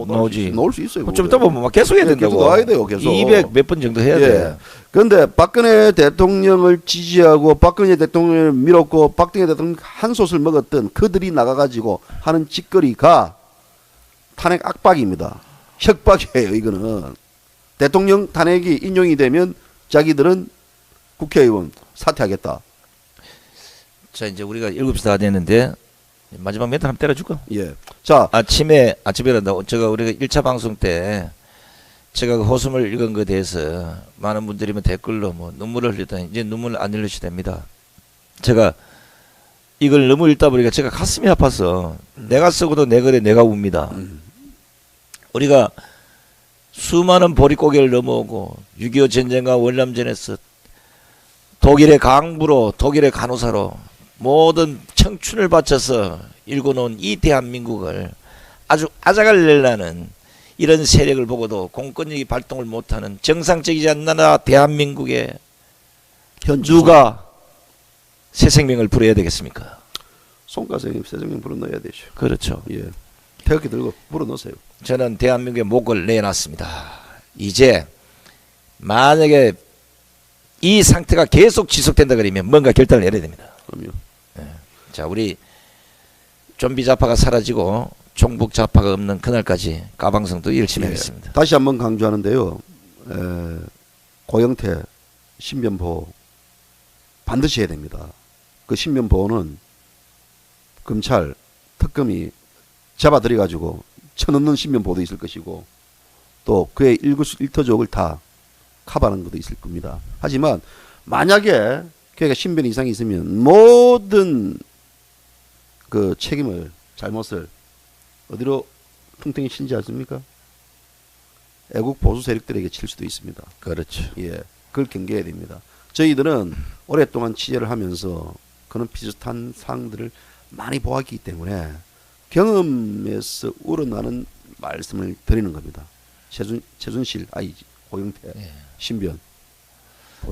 나오지. 넣을 수 있어요. 좀 이따 보면 막 계속 해야 된다고. 계속 나와야 돼요. 계속. 200 몇 번 정도 해야 돼. 그런데 박근혜 대통령을 지지하고 박근혜 대통령을 밀었고 박근혜 대통령 한 솥을 먹었던 그들이 나가가지고 하는 짓거리가 탄핵 압박입니다. 협박이에요. 이거는 대통령 탄핵이 인용이 되면 자기들은 국회의원 사퇴하겠다. 자, 이제 우리가 7시 다 됐는데 마지막 멘트 한번 때려줄까? 예. 자, 아침에란다. 제가 우리가 1차 방송 때 제가 그 호수물 읽은 것에 대해서 많은 분들이 뭐 댓글로 뭐 눈물을 흘리다니 이제 눈물 안 흘리셔도 됩니다. 제가 이걸 너무 읽다 보니까 제가 가슴이 아파서 내가 쓰고도 내 글에 내가 웁니다. 우리가 수많은 보릿고개를 넘어오고 6.25 전쟁과 월남전에서 독일의 강부로 독일의 간호사로 모든 청춘을 바쳐서 일궈놓은 이 대한민국을 아주 아작을내려는 이런 세력을 보고도 공권력이 발동을 못하는 정상적이지 않나 대한민국에 누가 새 생명을 불어야 되겠습니까? 송가생님 새 생명 불어넣어야 되죠. 그렇죠. 예, 태극기 들고 불어넣으세요. 저는 대한민국의 목을 내놨습니다. 이제 만약에 이 상태가 계속 지속된다 그러면 뭔가 결단을 내려야 됩니다. 그럼요. 네. 자, 우리 좀비 좌파가 사라지고 종북 좌파가 없는 그날까지 가방성도 열심히 하겠습니다. 다시 한번 강조하는데요. 고영태 신변보호 반드시 해야 됩니다. 그 신변보호는 검찰 특검이 잡아들여가지고 쳐넣는 신변보호도 있을 것이고 또 그의 일거수일투족을 다 커버하는 것도 있을 겁니다. 하지만 만약에 그가 신변 이상이 있으면 모든 그 책임을 잘못을 어디로 퉁퉁이 치지 않습니까? 애국 보수 세력들에게 칠 수도 있습니다. 그렇죠. 예, 그걸 경계해야 됩니다. 저희들은 오랫동안 취재를 하면서 그런 비슷한 사항들을 많이 보았기 때문에 경험에서 우러나는 말씀을 드리는 겁니다. 최순실, 고영태, 신변.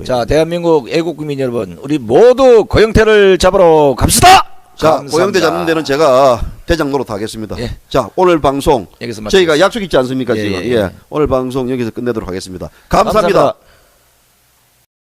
자, 대한민국 애국국민 여러분, 우리 모두 고영태를 잡으러 갑시다. 자, 감사합니다. 고영태 잡는 데는 제가 대장 노릇 하겠습니다. 예. 자, 오늘 방송 여기서 저희가 약속 있지 않습니까? 예, 지금. 예, 예. 오늘 방송 여기서 끝내도록 하겠습니다. 감사합니다.